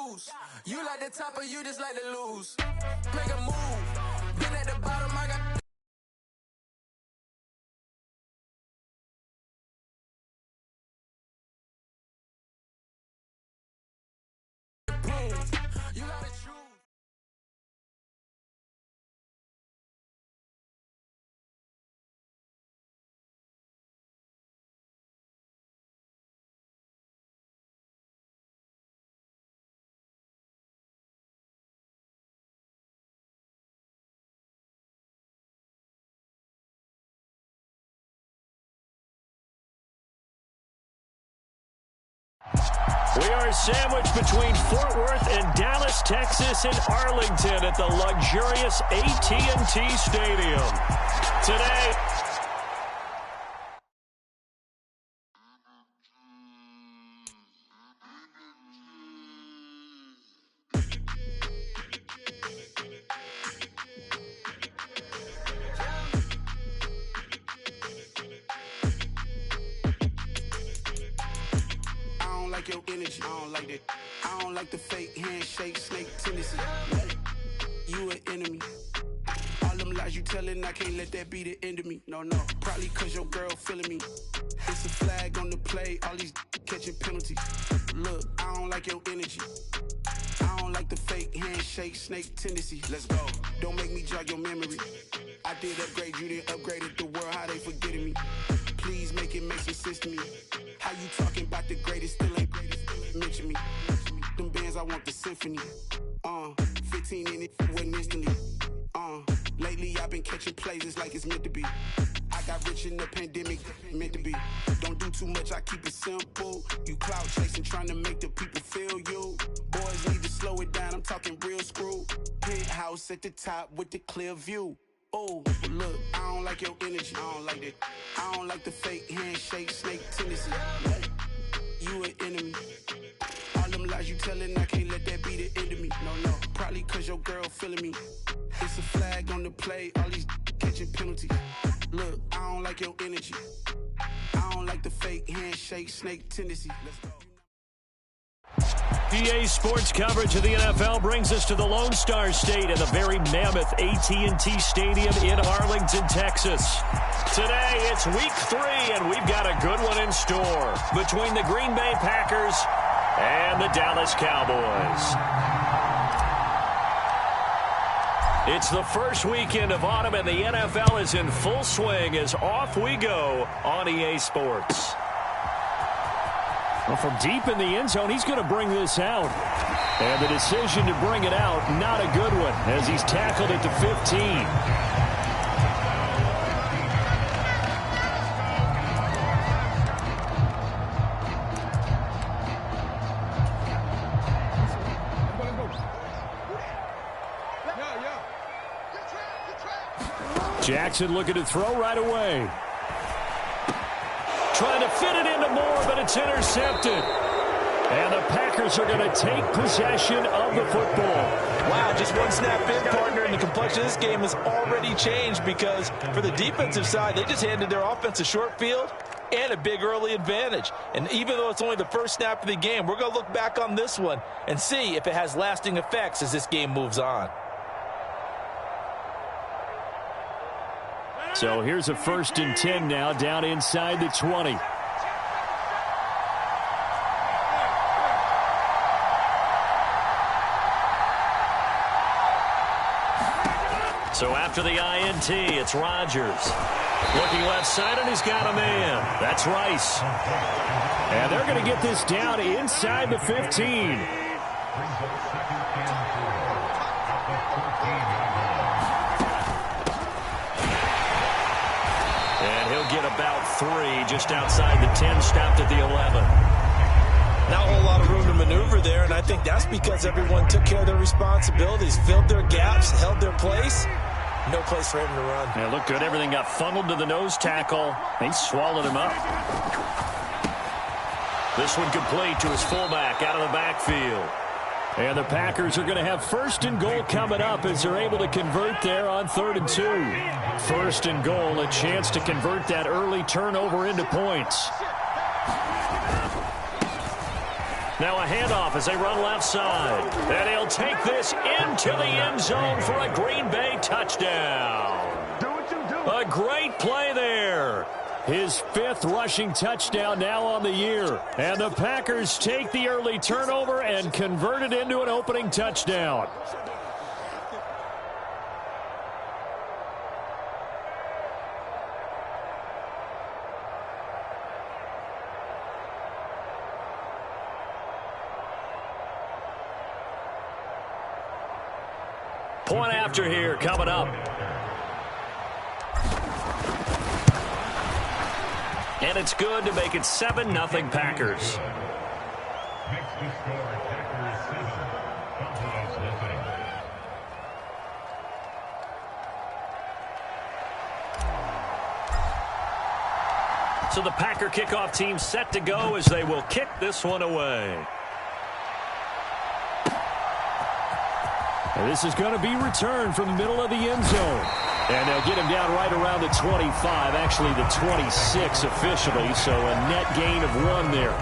choose. You like the top or you just like to lose. Make a move. Been at the bottom, I got... You gotta choose. We are sandwiched between Fort Worth and Dallas, Texas, and Arlington at the luxurious AT&T Stadium. Today, your energy, I don't like that. I don't like the fake handshake, snake tendency. You an enemy. All them lies you telling, I can't let that be the end of me. No, probably cause your girl feeling me. It's a flag on the play, all these catching penalties. Look, I don't like your energy. I don't like the fake handshake, snake tendency. Let's go. Don't make me jog your memory. I did upgrade, you didn't upgrade it. The world, how they forgetting me. Please make some sense to me. How you talking about the greatest, still ain't greatest, mention me. Them bands, I want the symphony. 15 in it, wasn't instantly. Lately I've been catching plays, it's like it's meant to be. I got rich in the pandemic, meant to be. Don't do too much, I keep it simple. You clout chasing, trying to make the people feel you. Boys need to slow it down, I'm talking real screw. Penthouse at the top with the clear view. Oh, look, I don't like your energy, I don't like that. I don't like the fake handshake, snake tendency. You an enemy. All them lies you telling, I can't let that be the end of me. No, probably cause your girl feeling me. It's a flag on the play, all these catching penalties. Look, I don't like your energy. I don't like the fake handshake, snake tendency. Let's go. PA Sports coverage of the NFL brings us to the Lone Star State and the very mammoth AT&T Stadium in Arlington, Texas. Today, it's week 3, and we've got a good one in store between the Green Bay Packers and the Dallas Cowboys. It's the first weekend of autumn, and the NFL is in full swing as off we go on EA Sports. Well, from deep in the end zone, he's going to bring this out. And the decision to bring it out, not a good one, as he's tackled at the 15. Jackson looking to throw right away. Trying to fit it into Moore, but it's intercepted. And the Packers are going to take possession of the football. Wow, just one snap in, partner, and the complexion of this game has already changed because for the defensive side, they just handed their offense a short field and a big early advantage. And even though it's only the first snap of the game, we're going to look back on this one and see if it has lasting effects as this game moves on. So here's a 1st and 10 now, down inside the 20. So after the INT, it's Rodgers. Looking left side, and he's got a man. That's Rice. And they're going to get this down inside the 15. Get about 3 just outside the 10, stopped at the 11. Not a whole lot of room to maneuver there, and I think that's because everyone took care of their responsibilities, filled their gaps, held their place. No place for him to run. Yeah, looked good. Everything got funneled to the nose tackle. They swallowed him up. This one complete to his fullback out of the backfield. And the Packers are going to have 1st and goal coming up as they're able to convert there on 3rd and 2. 1st and goal, a chance to convert that early turnover into points. Now a handoff as they run left side. And he'll take this into the end zone for a Green Bay touchdown. A great play there. His 5th rushing touchdown now on the year. And the Packers take the early turnover and convert it into an opening touchdown. Point after here coming up. And it's good to make it 7-0 Packers. So the Packer kickoff team set to go as they will kick this one away. And this is going to be returned from the middle of the end zone. And they'll get him down right around the 25, actually the 26 officially, so a net gain of 1 there.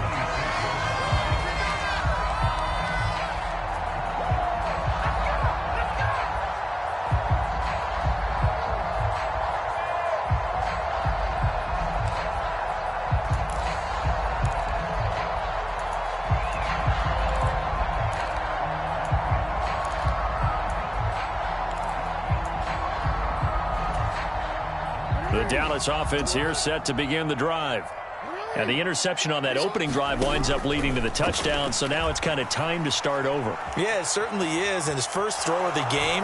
The Dallas offense here set to begin the drive. And the interception on that opening drive winds up leading to the touchdown, so now it's kind of time to start over. Yeah, it certainly is, and his first throw of the game.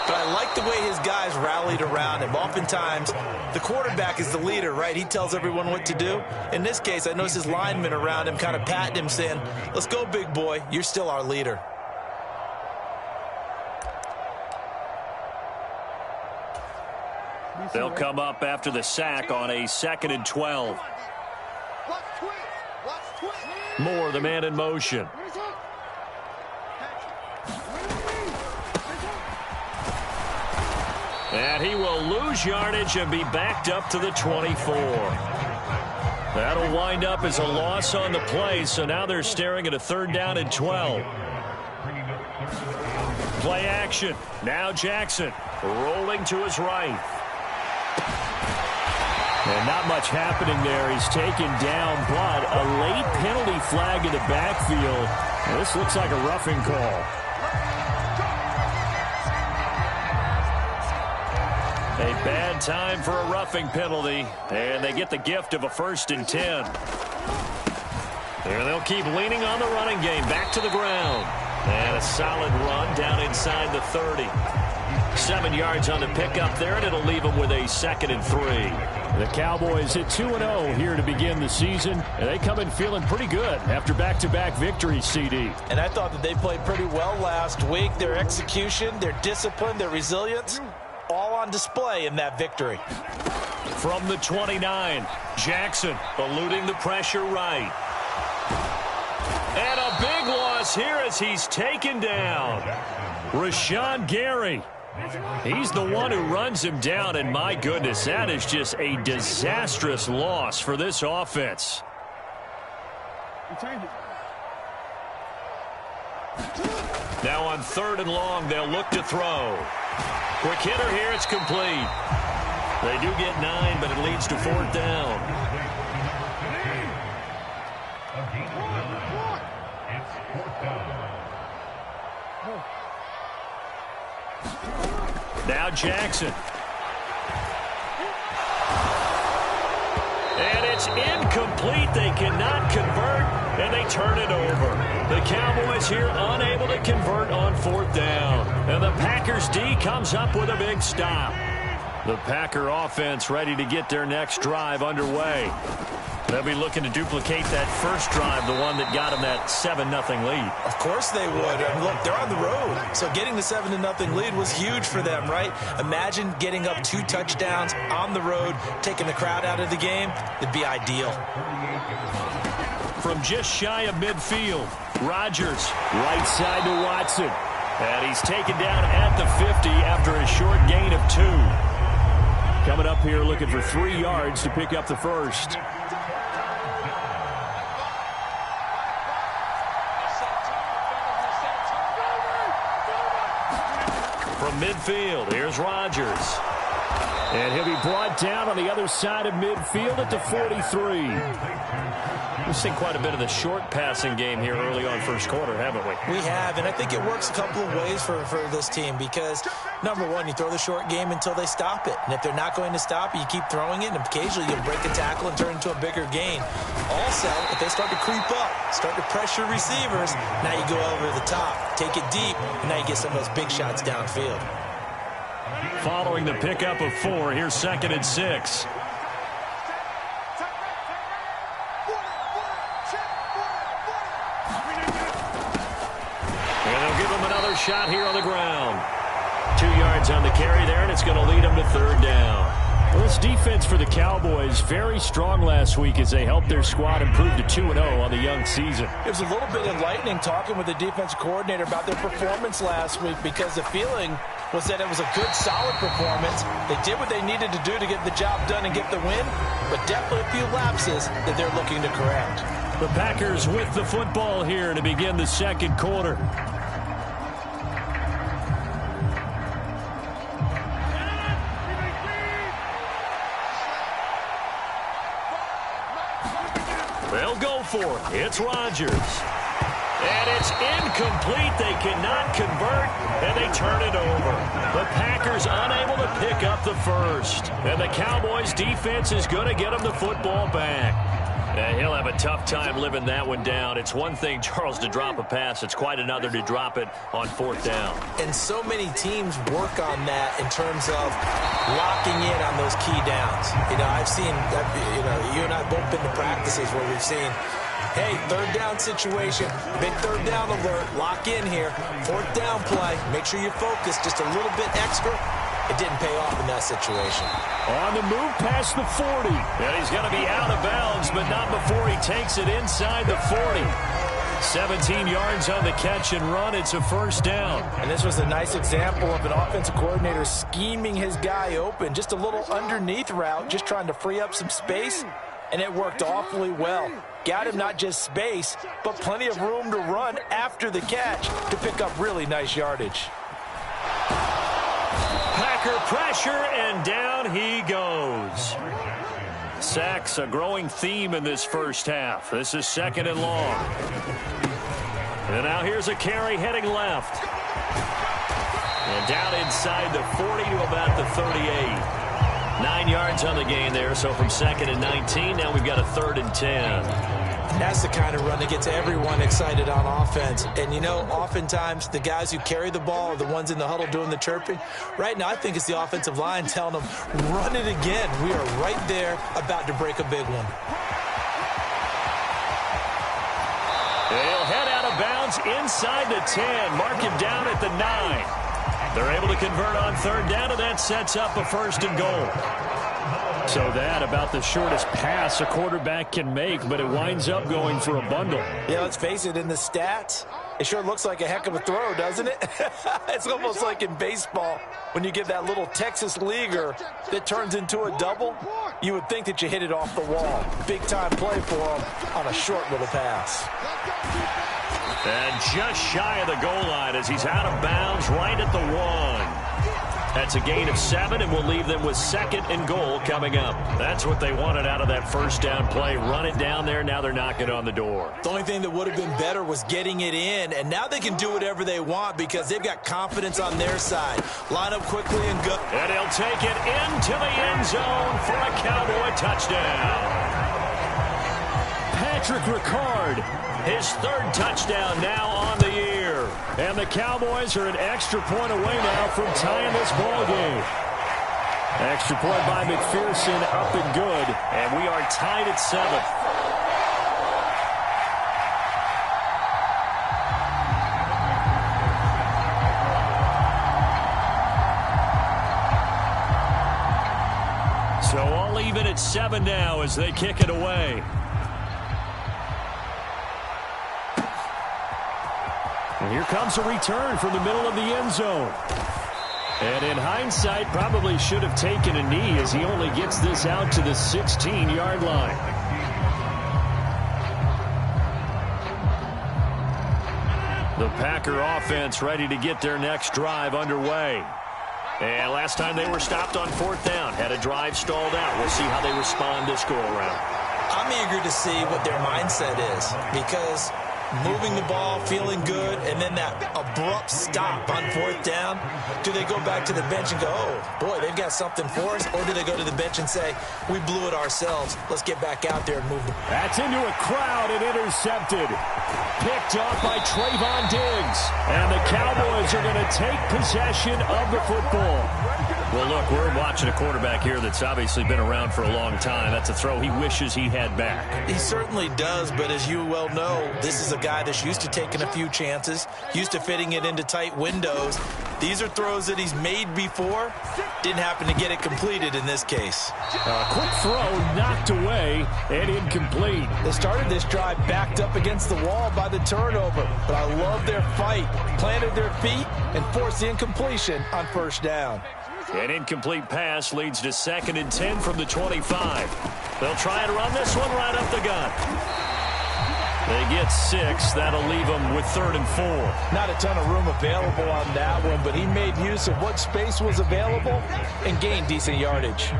But I like the way his guys rallied around him. Oftentimes, the quarterback is the leader, right? He tells everyone what to do. In this case, I noticed his linemen around him kind of patting him, saying, "Let's go, big boy. You're still our leader." They'll come up after the sack on a 2nd and 12. Moore, the man in motion. And he will lose yardage and be backed up to the 24. That'll wind up as a loss on the play, so now they're staring at a 3rd down and 12. Play action. Now Jackson rolling to his right. And not much happening there. He's taken down, but a late penalty flag in the backfield. This looks like a roughing call. A bad time for a roughing penalty, and they get the gift of a 1st and 10. There they'll keep leaning on the running game. Back to the ground. And a solid run down inside the 30. 7 yards on the pickup there, and it'll leave them with a 2nd and 3. The Cowboys hit 2-0 here to begin the season, and they come in feeling pretty good after back-to-back victories, CD. And I thought that they played pretty well last week. Their execution, their discipline, their resilience, all on display in that victory. From the 29, Jackson eluding the pressure right. And a big loss here as he's taken down. Rashawn Gary. He's the one who runs him down, and my goodness, that is just a disastrous loss for this offense. Now on 3rd and long, they'll look to throw. Quick hitter here, it's complete. They do get 9, but it leads to 4th down. Now Jackson. And it's incomplete. They cannot convert, and they turn it over. The Cowboys here unable to convert on 4th down. And the Packers D comes up with a big stop. The Packer offense ready to get their next drive underway. They'll be looking to duplicate that first drive, the one that got them that 7-0 lead. Of course they would. Look, they're on the road, so getting the 7-0 lead was huge for them, right? Imagine getting up 2 touchdowns on the road, taking the crowd out of the game. It'd be ideal. From just shy of midfield, Rodgers, right side to Watson. And he's taken down at the 50 after a short gain of 2. Coming up here looking for 3 yards to pick up the first. from midfield. Here's Rodgers. And he'll be brought down on the other side of midfield at the 43. We've seen quite a bit of the short passing game here early on first quarter, haven't we? We have, and I think it works a couple of ways for this team because, number one, you throw the short game until they stop it. And if they're not going to stop it, you keep throwing it, and occasionally you'll break a tackle and turn into a bigger gain. Also, if they start to creep up, start to pressure receivers, now you go over the top, take it deep, and now you get some of those big shots downfield. Following the pickup of 4, here's 2nd and 6. And they'll give him another shot here on the ground. 2 yards on the carry there, and it's going to lead them to 3rd down. Well, this defense for the Cowboys, very strong last week as they helped their squad improve to 2-0 on the young season. It was a little bit enlightening talking with the defensive coordinator about their performance last week because the feeling was that it was a good, solid performance. They did what they needed to do to get the job done and get the win, but definitely a few lapses that they're looking to correct. The Packers with the football here to begin the second quarter. They'll go for it. It's Rodgers. And it's incomplete. They cannot convert, and they turn it over. The Packers unable to pick up the first. And the Cowboys' defense is going to get them the football back. And he'll have a tough time living that one down. It's one thing, Charles, to drop a pass. It's quite another to drop it on 4th down. And so many teams work on that in terms of locking in on those key downs. You know, I've seen, you and I have both been to practices where we've seen, hey, 3rd down situation, big 3rd down alert, lock in here, 4th down play, make sure you focus just a little bit extra. It didn't pay off in that situation. On the move past the 40. And he's going to be out of bounds, but not before he takes it inside the 40. 17 yards on the catch and run. It's a 1st down. And this was a nice example of an offensive coordinator scheming his guy open. Just a little underneath route, just trying to free up some space. And it worked awfully well. Got him not just space, but plenty of room to run after the catch to pick up really nice yardage. Packer pressure, and down he goes. Sacks, a growing theme in this first half. This is 2nd and long. And now here's a carry heading left. And down inside the 40 to about the 38. 9 yards on the gain there, so from 2nd and 19, now we've got a 3rd and 10. That's the kind of run that gets everyone excited on offense. And, you know, oftentimes the guys who carry the ball are the ones in the huddle doing the chirping. Right now, I think it's the offensive line telling them, run it again. We are right there about to break a big one. They'll head out of bounds inside the 10. Mark him down at the 9. They're able to convert on 3rd down, and that sets up a 1st and goal. So that about the shortest pass a quarterback can make, but it winds up going for a bundle. Yeah, let's face it, in the stats, it sure looks like a heck of a throw, doesn't it? It's almost like in baseball when you get that little Texas leaguer that turns into a double. You would think that you hit it off the wall. Big-time play for him on a short little pass. And just shy of the goal line as he's out of bounds right at the 1. That's a gain of 7, and we'll leave them with 2nd and goal coming up. That's what they wanted out of that 1st down play. Run it down there. Now they're knocking on the door. The only thing that would have been better was getting it in, and now they can do whatever they want because they've got confidence on their side. Line up quickly and go. And he'll take it into the end zone for a Cowboy touchdown. Patrick Ricard, his 3rd touchdown now on the year. And the Cowboys are an extra point away now from tying this ball game. Extra point by McPherson, up and good. And we are tied at 7. So all even at 7 now as they kick it away. And here comes a return from the middle of the end zone. And in hindsight, probably should have taken a knee as he only gets this out to the 16-yard line. The Packer offense ready to get their next drive underway. And last time they were stopped on 4th down, had a drive stalled out. We'll see how they respond this go-around. I'm eager to see what their mindset is, because moving the ball, feeling good, and then that abrupt stop on 4th down, do they go back to the bench and go, oh, boy, they've got something for us, or do they go to the bench and say, we blew it ourselves, let's get back out there and move the ball? That's into a crowd and intercepted. Picked off by Trayvon Diggs. And the Cowboys are going to take possession of the football. Well, look, we're watching a quarterback here that's obviously been around for a long time. That's a throw he wishes he had back. He certainly does, but as you well know, this is a guy that's used to taking a few chances, used to fitting it into tight windows. These are throws that he's made before. Didn't happen to get it completed in this case. A quick throw knocked away and incomplete. They started this drive backed up against the wall by the turnover, but I love their fight. Planted their feet and forced the incompletion on 1st down. An incomplete pass leads to 2nd and 10 from the 25. They'll try and run this one right up the gut. They get 6. That'll leave them with 3rd and 4. Not a ton of room available on that one, but he made use of what space was available and gained decent yardage.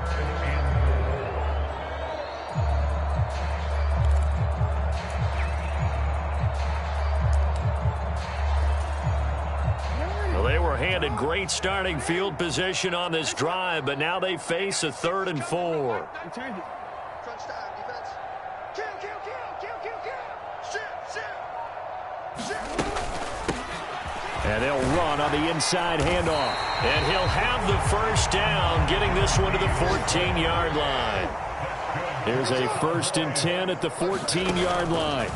They were handed great starting field position on this drive, but now they face a 3rd and 4. And they'll run on the inside handoff. And he'll have the 1st down, getting this one to the 14-yard line. Here's a 1st and 10 at the 14-yard line.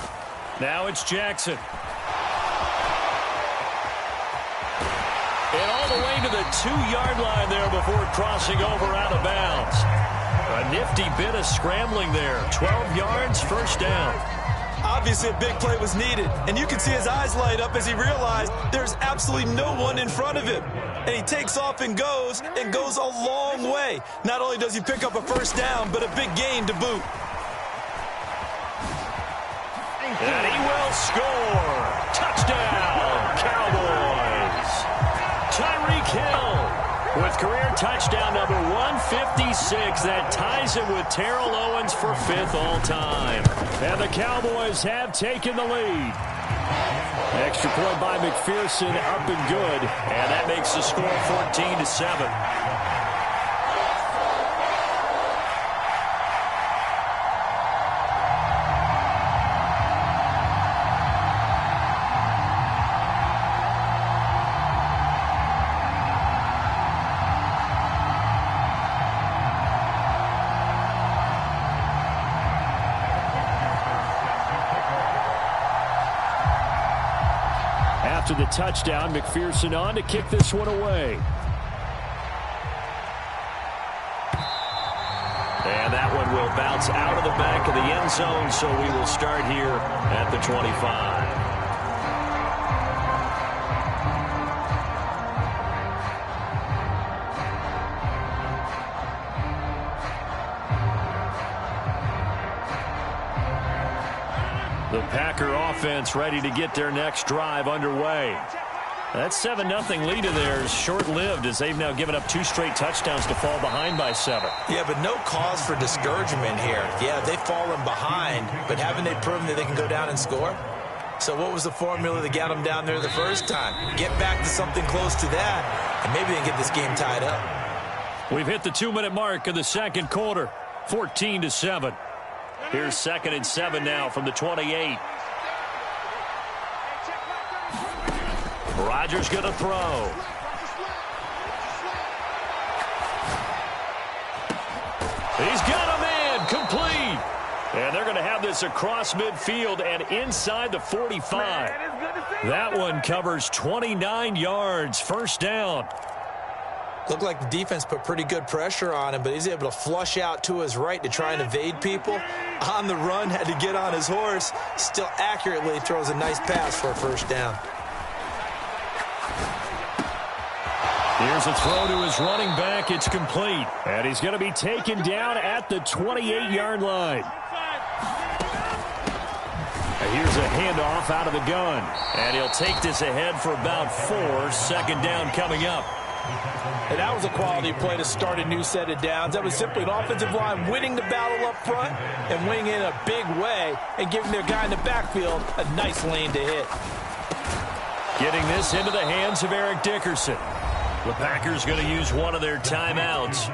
Now it's Jackson. And all the way to the 2-yard line there before crossing over out of bounds. A nifty bit of scrambling there. 12 yards, 1st down. Obviously, a big play was needed, and you can see his eyes light up as he realized there's absolutely no one in front of him. And he takes off and goes a long way. Not only does he pick up a 1st down, but a big gain to boot. And he will score. Touchdown, Cowboys. Tyreek Hill with career touchdown number 156. That ties him with Terrell Owens for 5th all-time. And the Cowboys have taken the lead. Extra point by McPherson, up and good. And that makes the score 14-7. After the touchdown, McPherson on to kick this one away. And that one will bounce out of the back of the end zone, so we will start here at the 25. The Packer offense ready to get their next drive underway. That 7-0 lead of theirs short-lived as they've now given up 2 straight touchdowns to fall behind by 7. Yeah, but no cause for discouragement here. Yeah, they've fallen behind, but haven't they proven that they can go down and score? So what was the formula that got them down there the first time? Get back to something close to that, and maybe they can get this game tied up. We've hit the 2-minute mark of the 2nd quarter, 14-7. Here's 2nd and 7 now from the 28. Rodgers going to throw. He's got a man complete. And they're going to have this across midfield and inside the 45. That one covers 29 yards, 1st down. Looked like the defense put pretty good pressure on him, but he's able to flush out to his right to try and evade people. On the run, had to get on his horse. Still accurately throws a nice pass for a 1st down. Here's a throw to his running back. It's complete. And he's going to be taken down at the 28-yard line. Here's a handoff out of the gun. And he'll take this ahead for about 4. Second down coming up. And that was a quality play to start a new set of downs. That was simply an offensive line winning the battle up front and winning in a big way and giving their guy in the backfield a nice lane to hit. Getting this into the hands of Eric Dickerson. The Packers going to use one of their timeouts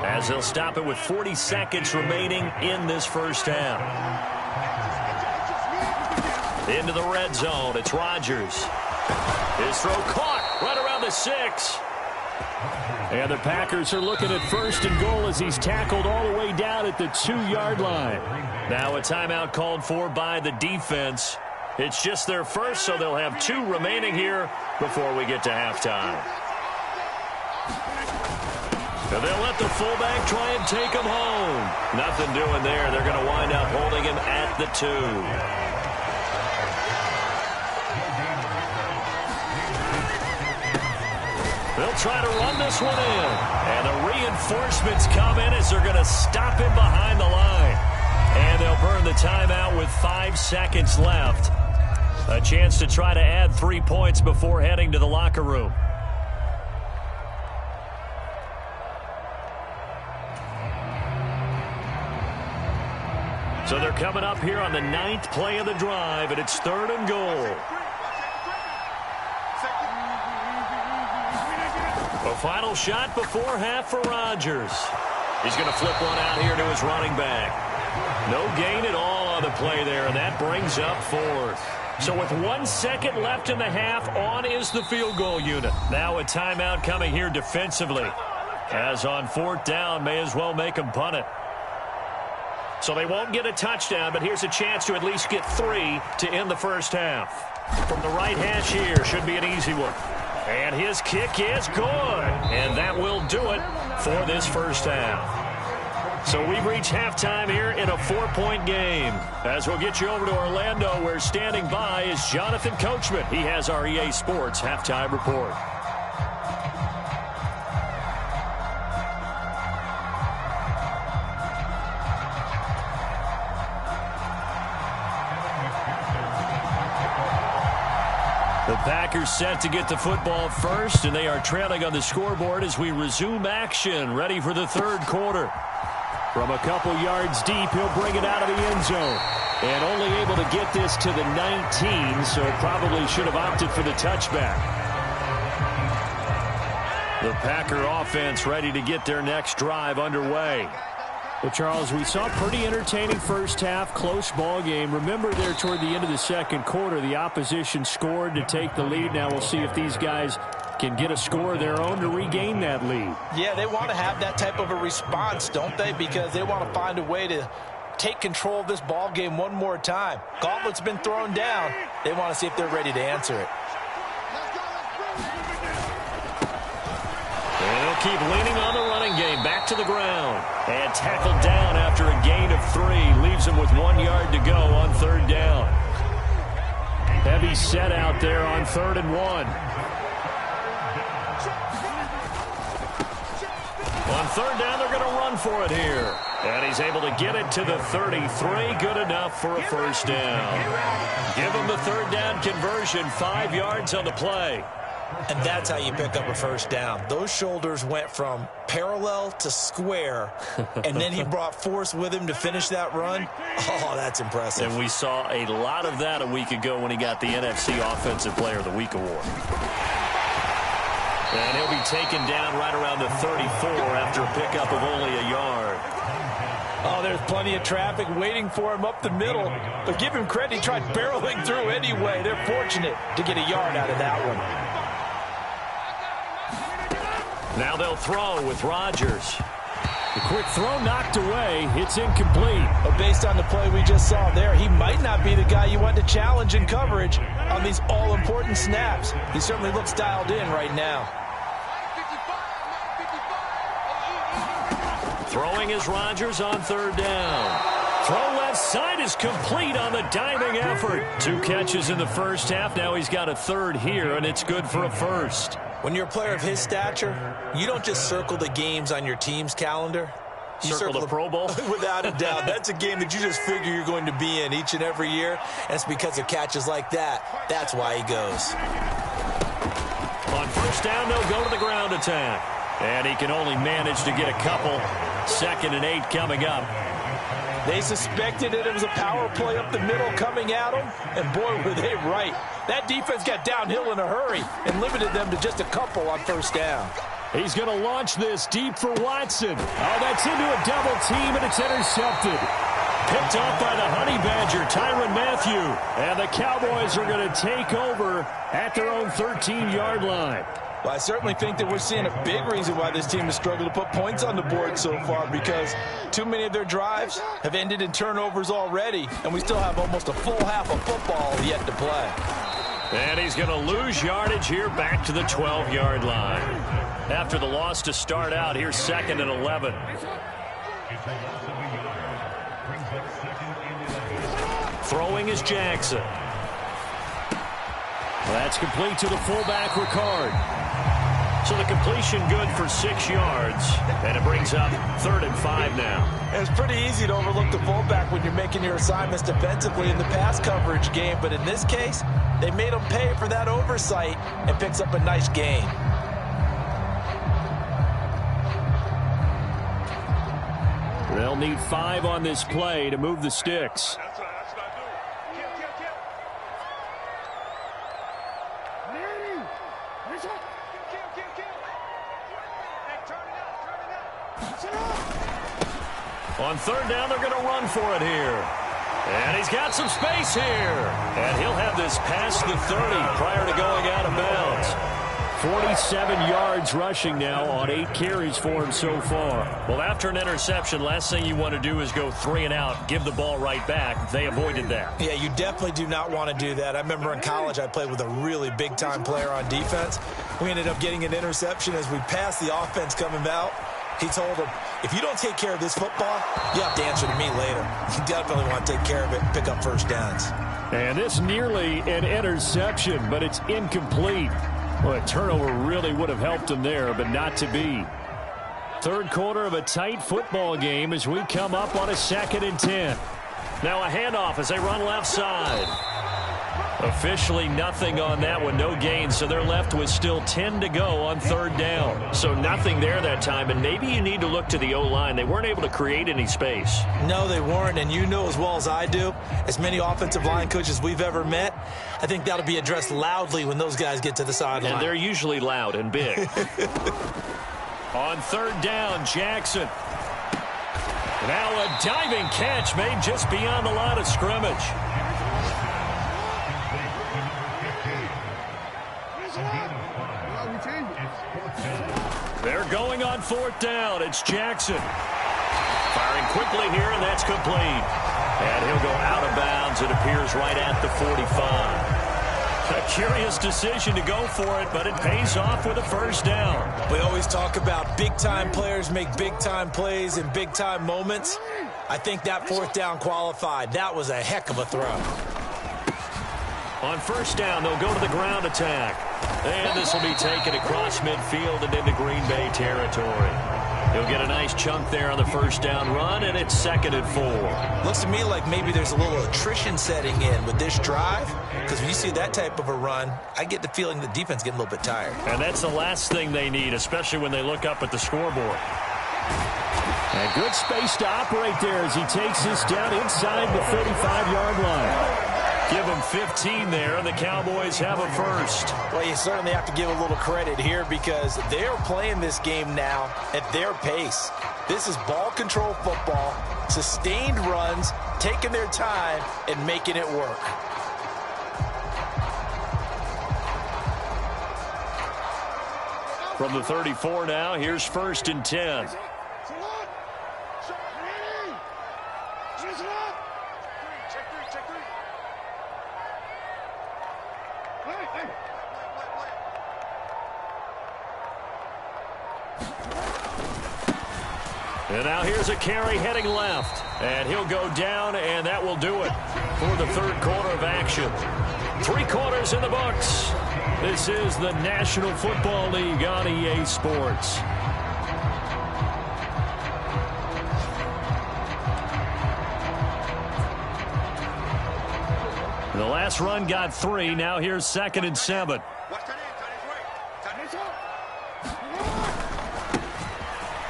as they'll stop it with 40 seconds remaining in this first half. Into the red zone. It's Rodgers. His throw caught right around the 6. And the Packers are looking at 1st and goal as he's tackled all the way down at the 2-yard line. Now a timeout called for by the defense. It's just their first, so they'll have 2 remaining here before we get to halftime. So they'll let the fullback try and take him home. Nothing doing there. They're going to wind up holding him at the 2. They'll try to run this one in. And the reinforcements come in as they're going to stop him behind the line. And they'll burn the timeout with 5 seconds left. A chance to try to add 3 points before heading to the locker room. So they're coming up here on the 9th play of the drive, and it's 3rd and goal. A final shot before half for Rodgers. He's going to flip one out here to his running back. No gain at all on the play there, and that brings up 4th. So with 1 second left in the half, on is the field goal unit. Now a timeout coming here defensively. As on 4th down, may as well make them punt it. So they won't get a touchdown, but here's a chance to at least get 3 to end the first half. From the right hash here, should be an easy one. And his kick is good. And that will do it for this first half. So we've reached halftime here in a 4-point game. As we'll get you over to Orlando, where standing by is Jonathan Coachman. He has our EA Sports halftime report. The Packers set to get the football first, and they are trailing on the scoreboard as we resume action, ready for the 3rd quarter. From a couple yards deep, he'll bring it out of the end zone. And only able to get this to the 19, so probably should have opted for the touchback. The Packer offense ready to get their next drive underway. Well, Charles, we saw a pretty entertaining first half, close ball game. Remember there toward the end of the 2nd quarter, the opposition scored to take the lead. Now we'll see if these guys can get a score of their own to regain that lead. Yeah, they want to have that type of a response, don't they? Because they want to find a way to take control of this ball game one more time. Gauntlet's been thrown down. They want to see if they're ready to answer it. And he'll keep leaning on the running game. Back to the ground. And tackled down after a gain of 3. Leaves him with 1 yard to go on 3rd down. Heavy set out there on 3rd and 1. On 3rd down, they're going to run for it here. And he's able to get it to the 33. Good enough for a first down. Give him the 3rd down conversion. 5 yards on the play. And that's how you pick up a first down. Those shoulders went from parallel to square, and then he brought force with him to finish that run. Oh, that's impressive. And we saw a lot of that a week ago when he got the NFC Offensive Player of the Week award. And he'll be taken down right around the 34 after a pickup of only a yard. Oh, there's plenty of traffic waiting for him up the middle. But give him credit, he tried barreling through anyway. They're fortunate to get a yard out of that one. Now they'll throw with Rodgers. The quick throw knocked away. It's incomplete. But based on the play we just saw there, he might not be the guy you want to challenge in coverage on these all-important snaps. He certainly looks dialed in right now. Throwing is Rodgers on 3rd down. Throw left side is complete on the diving effort. 2 catches in the first half. Now he's got a 3rd here, and it's good for a first. When you're a player of his stature, you don't just circle the games on your team's calendar. Circle the Pro Bowl? Without a doubt. That's a game that you just figure you're going to be in each and every year. And it's because of catches like that. That's why he goes. On first down, they'll go to the ground attack. And he can only manage to get a couple. 2nd and 8 coming up. They suspected it was a power play up the middle coming at them, and boy, were they right. That defense got downhill in a hurry and limited them to just a couple on first down. He's going to launch this deep for Watson. Oh, that's into a double team, and it's intercepted. Picked off by the Honey Badger, Tyrann Mathieu. And the Cowboys are going to take over at their own 13-yard line. Well, I certainly think that we're seeing a big reason why this team has struggled to put points on the board so far, because too many of their drives have ended in turnovers already, and we still have almost a full half of football yet to play. And he's going to lose yardage here back to the 12-yard line. After the loss to start out, here's 2nd and 11. Throwing is Jackson. That's complete to the fullback, Ricard. So the completion good for 6 yards, and it brings up 3rd and 5 now. It's pretty easy to overlook the fullback when you're making your assignments defensively in the pass coverage game, but in this case, they made him pay for that oversight and picks up a nice gain. They'll need 5 on this play to move the sticks. On 3rd down, they're going to run for it here. And he's got some space here. And he'll have this past the 30 prior to going out of bounds. 47 yards rushing now on 8 carries for him so far. Well, after an interception, last thing you want to do is go 3 and out, give the ball right back. They avoided that. Yeah, you definitely do not want to do that. I remember in college I played with a really big-time player on defense. We ended up getting an interception as we passed the offense coming out. He told him, if you don't take care of this football, you have to answer to me later. You definitely want to take care of it and pick up first downs. And this nearly an interception, but it's incomplete. Well, a turnover really would have helped him there, but not to be. 3rd quarter of a tight football game as we come up on a 2nd and 10. Now a handoff as they run left side. Officially nothing on that one, no gain, so they're left with still 10 to go on 3rd down. So nothing there that time, and maybe you need to look to the O-line. They weren't able to create any space. No, they weren't, and you know as well as I do, as many offensive line coaches we've ever met, I think that'll be addressed loudly when those guys get to the sideline. And they're usually loud and big. On 3rd down, Jackson. Now a diving catch made just beyond the line of scrimmage. They're going on 4th down. It's Jackson. Firing quickly here, and that's complete. And he'll go out of bounds. It appears right at the 45. A curious decision to go for it, but it pays off with a 1st down. We always talk about big-time players make big-time plays in big-time moments. I think that 4th down qualified. That was a heck of a throw. On 1st down, they'll go to the ground attack. And this will be taken across midfield and into Green Bay territory. He'll get a nice chunk there on the 1st down run, and it's 2nd and 4. Looks to me like maybe there's a little attrition setting in with this drive, because when you see that type of a run, I get the feeling the defense getting a little bit tired. And that's the last thing they need, especially when they look up at the scoreboard. And good space to operate there as he takes this down inside the 35-yard line. Give them 15 there, and the Cowboys have a first. Well, you certainly have to give a little credit here because they're playing this game now at their pace. This is ball control football, sustained runs, taking their time, and making it work. From the 34 now, here's 1st and 10. And now here's a carry heading left. And he'll go down, and that will do it for the 3rd quarter of action. 3 quarters in the books. This is the National Football League on EA Sports. The last run got 3. Now here's 2nd and 7.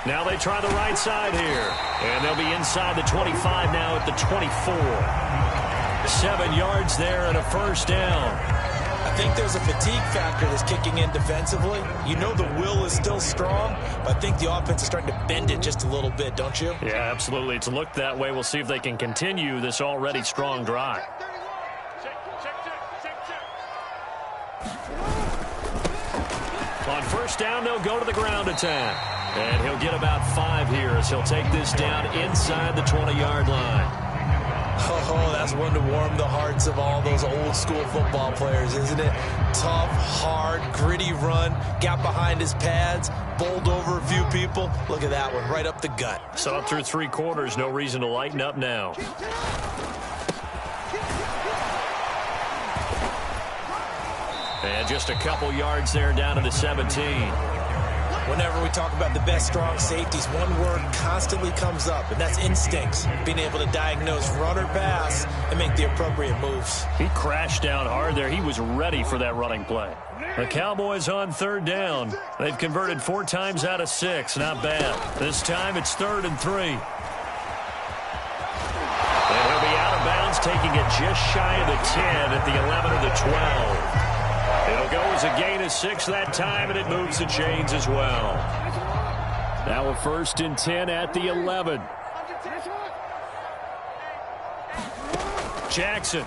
Now they try the right side here. And they'll be inside the 25 now at the 24. 7 yards there and a first down. I think there's a fatigue factor that's kicking in defensively. You know the will is still strong, but I think the offense is starting to bend it just a little bit, don't you? Yeah, absolutely. It's looked that way. We'll see if they can continue this already strong drive. On first down, they'll go to the ground attack. And he'll get about 5 here as he'll take this down inside the 20-yard line. Oh, that's one to warm the hearts of all those old-school football players, isn't it? Tough, hard, gritty run, got behind his pads, bowled over a few people. Look at that one, right up the gut. So up through 3 quarters, no reason to lighten up now. And just a couple yards there down to the 17. Whenever we talk about the best strong safeties, one word constantly comes up, and that's instincts. Being able to diagnose run or pass and make the appropriate moves. He crashed down hard there. He was ready for that running play. The Cowboys on 3rd down. They've converted 4 times out of 6. Not bad. This time it's 3rd and 3. And he'll be out of bounds, taking it just shy of the 10 at the 11 or the 12. It'll go as a gain of 6 that time, and it moves the chains as well. Now a 1st and 10 at the 11. Jackson.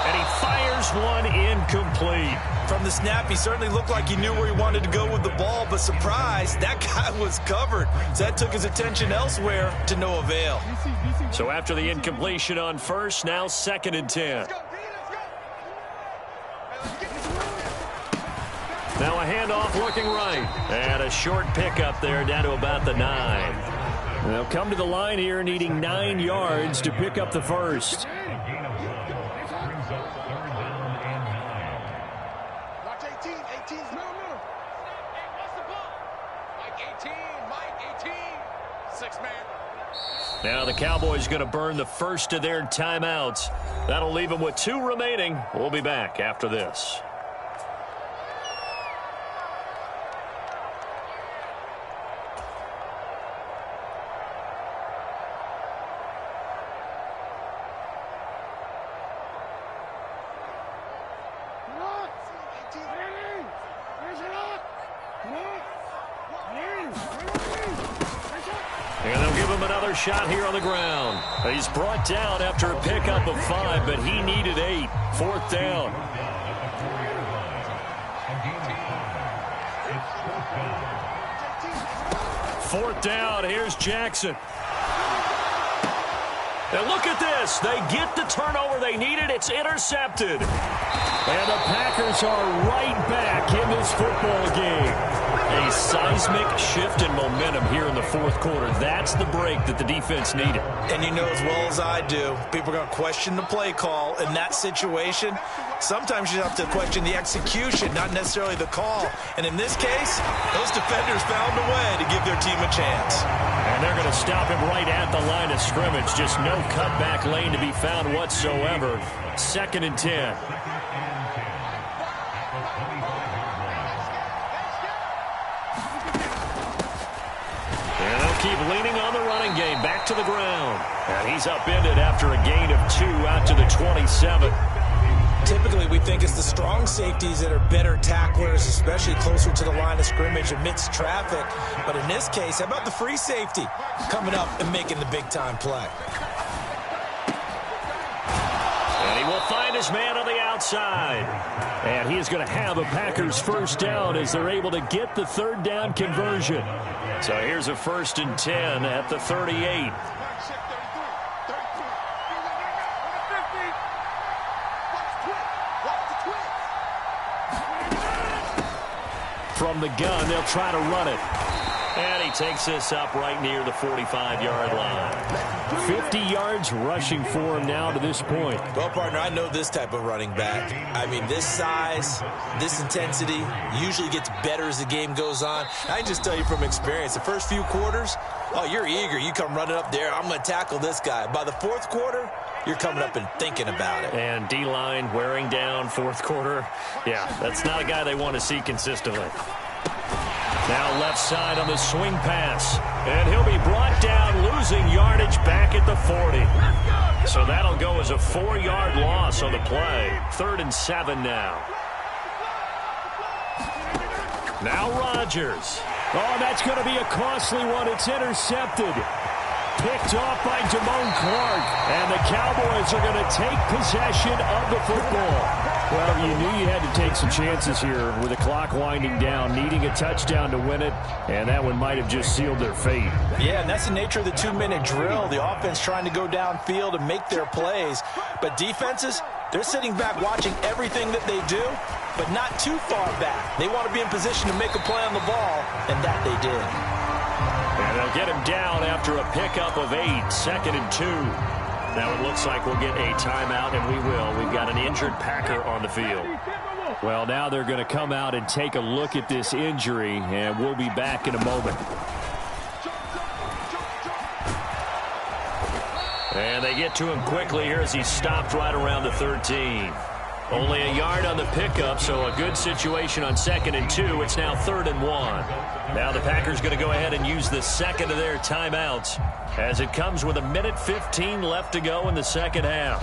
And he fires one incomplete. From the snap, he certainly looked like he knew where he wanted to go with the ball, but surprise, that guy was covered. So that took his attention elsewhere to no avail. So after the incompletion on 1st, now 2nd and 10. Now a handoff looking right. And a short pickup there down to about the 9. They'll come to the line here needing 9 yards to pick up the first. Now the Cowboys going to burn the first of their timeouts. That'll leave them with 2 remaining. We'll be back after this. And they'll give him another shot here on the ground. He's brought down after a pickup of 5, but he needed 8. 4th down. Fourth down. Here's Jackson. And look at this. They get the turnover they needed. It's intercepted. And the Packers are right back in this football game. A seismic shift in momentum here in the 4th quarter. That's the break that the defense needed. And you know as well as I do, people are going to question the play call in that situation. Sometimes you have to question the execution, not necessarily the call. And in this case, those defenders found a way to give their team a chance. And they're going to stop him right at the line of scrimmage. Just no cutback lane to be found whatsoever. 2nd and 10. Keep leaning on the running game. Back to the ground. And he's upended after a gain of 2 out to the 27. Typically, we think it's the strong safeties that are better tacklers, especially closer to the line of scrimmage amidst traffic. But in this case, how about the free safety coming up and making the big-time play? And he will find his man on the outside. And he is going to have a Packers first down as they're able to get the 3rd down conversion. So here's a 1st and 10 at the 38. From the gun, they'll try to run it. And he takes this up right near the 45-yard line. 50 yards rushing for him now to this point. Well, partner, I know this type of running back. I mean, this size, this intensity usually gets better as the game goes on. I can just tell you from experience, the first few quarters, oh, you're eager. You come running up there, I'm going to tackle this guy. By the 4th quarter, you're coming up and thinking about it. And D-line wearing down fourth quarter. Yeah, that's not a guy they want to see consistently. Now left side on the swing pass. And he'll be brought down, losing yardage back at the 40. So that'll go as a 4-yard loss on the play. 3rd and 7 now. Now Rodgers. Oh, that's going to be a costly one. It's intercepted. Picked off by Damone Clark. And the Cowboys are going to take possession of the football. Well, you knew you had to take some chances here with the clock winding down, needing a touchdown to win it, and that one might have just sealed their fate. Yeah, and that's the nature of the 2-minute drill. The offense trying to go downfield and make their plays. But defenses, they're sitting back watching everything that they do, but not too far back. They want to be in position to make a play on the ball, and that they did. And they'll get him down after a pickup of 8, 2nd and 2. Now it looks like we'll get a timeout, and we will. We've got an injured Packer on the field. Well, now they're going to come out and take a look at this injury, and we'll be back in a moment. And they get to him quickly here as he stopped right around the 13. Only a yard on the pickup, so a good situation on 2nd and 2. It's now 3rd and 1. Now the Packers going to go ahead and use the second of their timeouts as it comes with 1:15 left to go in the second half.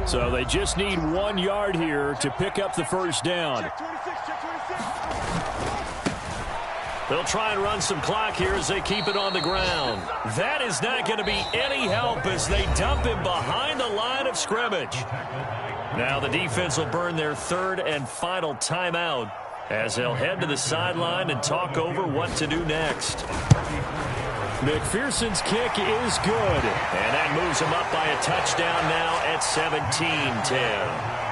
So they just need 1 yard here to pick up the first down. They'll try and run some clock here as they keep it on the ground. That is not going to be any help as they dump him behind the line of scrimmage. Now the defense will burn their 3rd and final timeout as they'll head to the sideline and talk over what to do next. McPherson's kick is good. And that moves him up by a touchdown now at 17-10.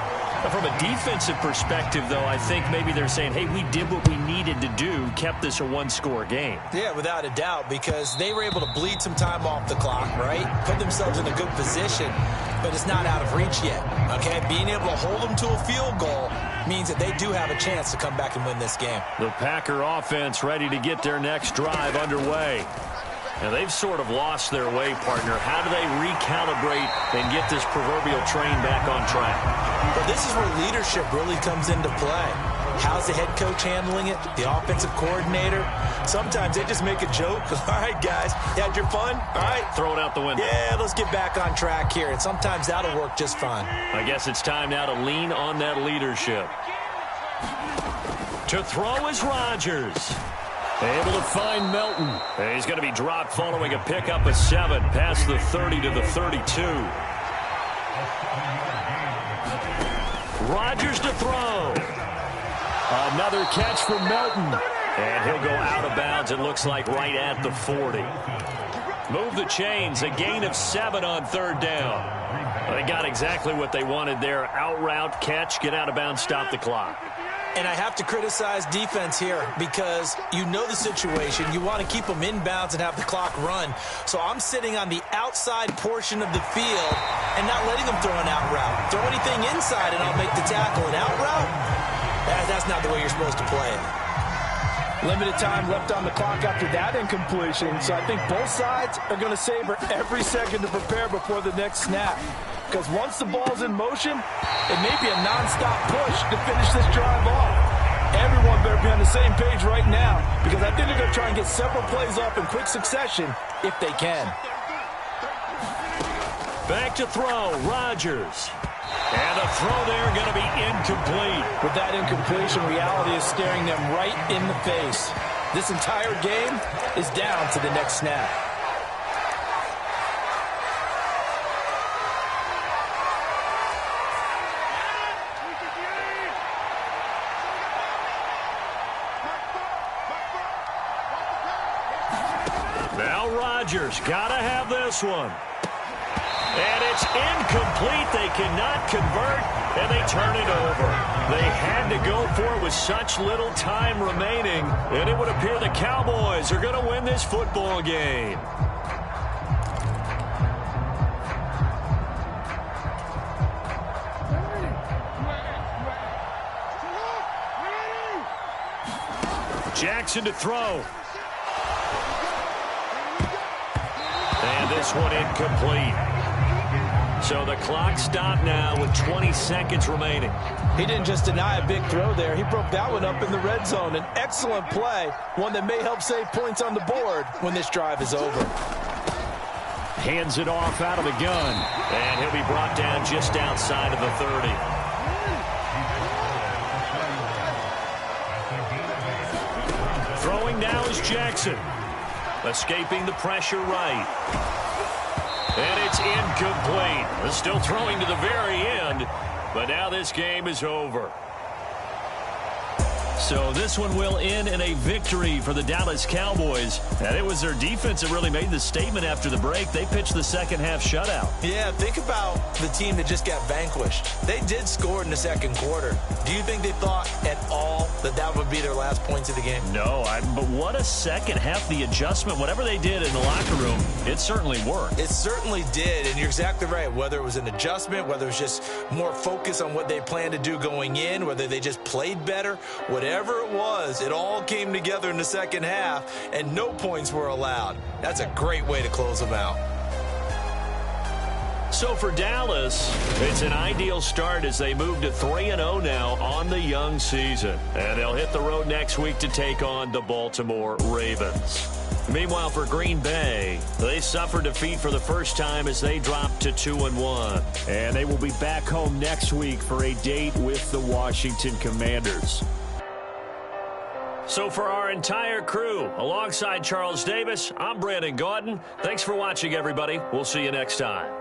From a defensive perspective, though, I think maybe they're saying, hey, we did what we needed to do, kept this a 1-score game. Yeah, without a doubt, because they were able to bleed some time off the clock, right? Put themselves in a good position, but it's not out of reach yet, okay? Being able to hold them to a field goal means that they do have a chance to come back and win this game. The Packer offense ready to get their next drive underway. And they've sort of lost their way, partner. How do they recalibrate and get this proverbial train back on track? Well, this is where leadership really comes into play. How's the head coach handling it? The offensive coordinator? Sometimes they just make a joke. All right, guys, you had your fun? All right. Throw it out the window. Yeah, let's get back on track here. And sometimes that'll work just fine. I guess it's time now to lean on that leadership. To throw is Rodgers. Able to find Melton. And he's going to be dropped following a pickup of 7 past the 30 to the 32. Rodgers to throw. Another catch from Melton. And he'll go out of bounds, it looks like, right at the 40. Move the chains, a gain of 7 on 3rd down. They got exactly what they wanted there. Out route, catch, get out of bounds, stop the clock. And I have to criticize defense here because you know the situation. You want to keep them inbounds and have the clock run. So I'm sitting on the outside portion of the field and not letting them throw an out route. Throw anything inside and I'll make the tackle. An out route? That's not the way you're supposed to play it. Limited time left on the clock after that incompletion. So I think both sides are going to savor every second to prepare before the next snap. Because once the ball's in motion, it may be a nonstop push to finish this drive off. Everyone better be on the same page right now because I think they're going to try and get several plays off in quick succession if they can. Back to throw, Rodgers. And the throw there going to be incomplete. With that incompletion, reality is staring them right in the face. This entire game is down to the next snap. Now Rodgers, gotta have this one. And it's incomplete. They cannot convert, and they turn it over. They had to go for it with such little time remaining, and it would appear the Cowboys are going to win this football game. Jackson to throw. And this one incomplete. So the clock stopped now with 20 seconds remaining. He didn't just deny a big throw there. He broke that one up in the red zone. An excellent play, one that may help save points on the board when this drive is over. Hands it off out of the gun. And he'll be brought down just outside of the 30. Throwing now is Jackson. Escaping the pressure right. And it's incomplete. They're still throwing to the very end, but now this game is over. So this one will end in a victory for the Dallas Cowboys. And it was their defense that really made the statement after the break. They pitched the second half shutout. Yeah, think about the team that just got vanquished. They did score in the second quarter. Do you think they thought at all that that would be their last points of the game? No, but what a second half. The adjustment, whatever they did in the locker room, it certainly worked. It certainly did, and you're exactly right. Whether it was an adjustment, whether it was just more focus on what they planned to do going in, whether they just played better, whatever it was, it all came together in the second half, and no points were allowed. That's a great way to close them out. So for Dallas, it's an ideal start as they move to 3-0 now on the young season. And they'll hit the road next week to take on the Baltimore Ravens. Meanwhile, for Green Bay, they suffered defeat for the first time as they dropped to 2-1. And they will be back home next week for a date with the Washington Commanders. So for our entire crew, alongside Charles Davis, I'm Brandon Gaudin. Thanks for watching, everybody. We'll see you next time.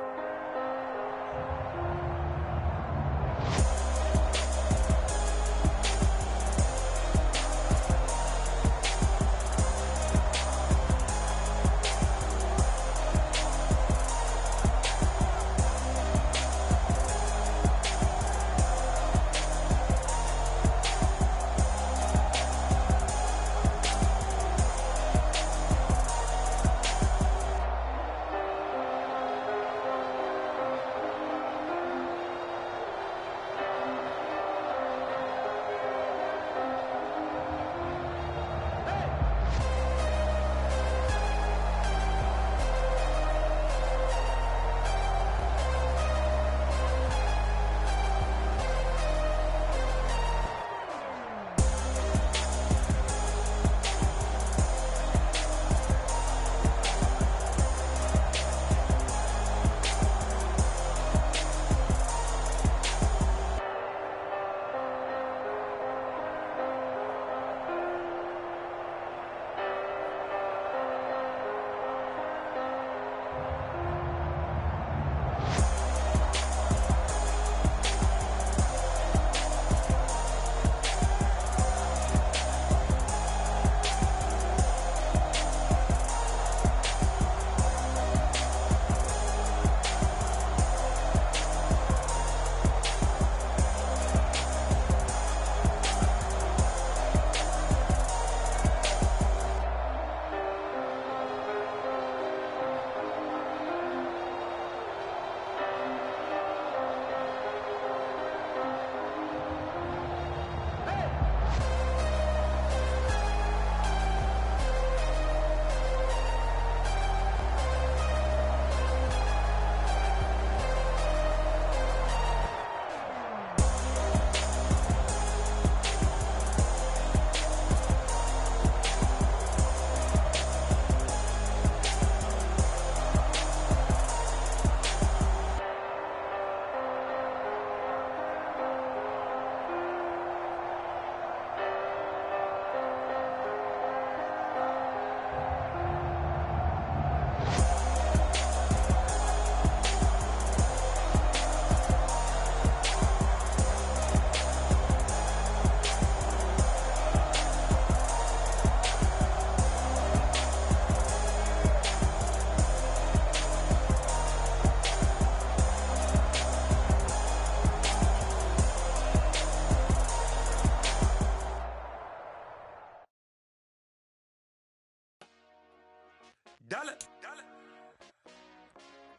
Dollar.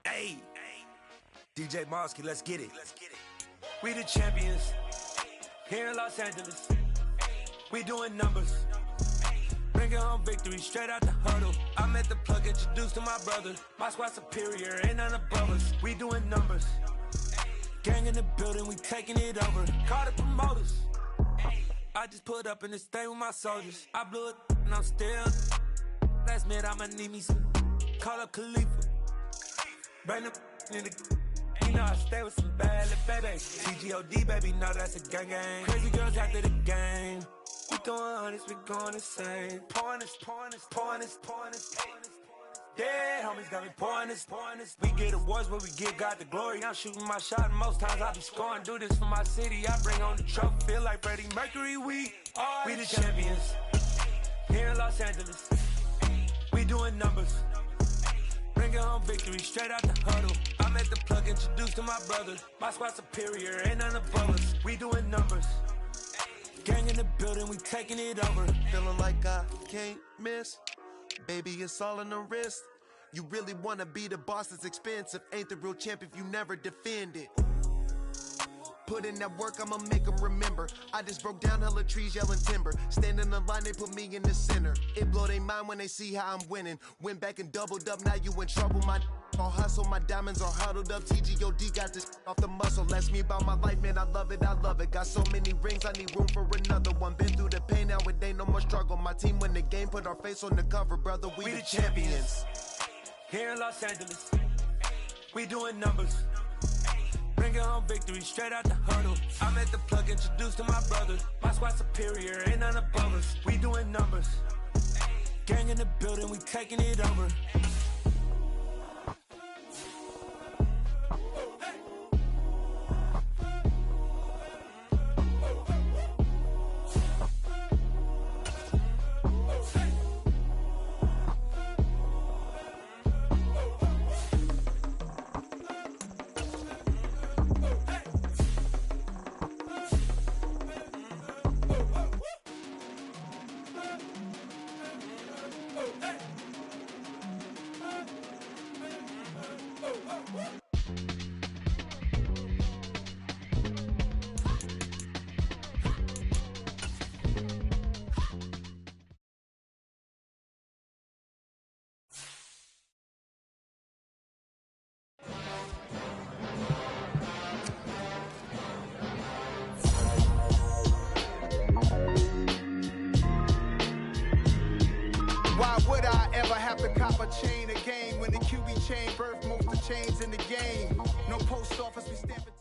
Hey, DJ Mosky, let's get it. We the champions here in Los Angeles. We doing numbers. Bringing home victory straight out the huddle. I'm at the plug, introduced to my brother. My squad superior, ain't none above us. We doing numbers. Gang in the building, we taking it over. Call the promoters. I just put up in this thing with my soldiers. I blew it and I'm still. Last minute, I'ma need me some. Call up Khalifa. Bring them in the. You know I stay with some bad little baby. TGOD, baby, know that's a gang gang. Crazy girls after the game. We throwing hundreds, we going insane. Pouring this. Yeah, homies got me pouring this. We get awards, but we give God the glory. I'm shooting my shot, and most times I be scoring. Do this for my city, I bring on the trophy. Feel like Freddie Mercury, we the champions. Here in Los Angeles, we doing numbers. Bringing home victory straight out the huddle. I'm at the plug, introduced to my brother. My squad superior, ain't none above us. We doing numbers. Gang in the building, we taking it over. Feeling like I can't miss. Baby, it's all in the wrist. You really wanna be the boss, it's expensive. Ain't the real champ if you never defend it. Put in that work, I'ma make them remember. I just broke down hella trees, yelling timber. Stand in the line, they put me in the center. It blow their mind when they see how I'm winning. Went back and doubled up, now you in trouble. My all hustle, my diamonds are huddled up. TGOD got this off the muscle. That's me about my life, man, I love it. Got so many rings, I need room for another one. Been through the pain, now it ain't no more struggle. My team win the game, put our face on the cover, brother. We the champions. Here in Los Angeles, we doing numbers. Bringing home victory straight out the huddle. I'm at the plug, introduced to my brother. My squad superior, ain't none above us. We doing numbers. Gang in the building, we taking it over. Why would I ever have to cop a chain again when the QB chain birthed most of the chains in the game? No post office, we stamping.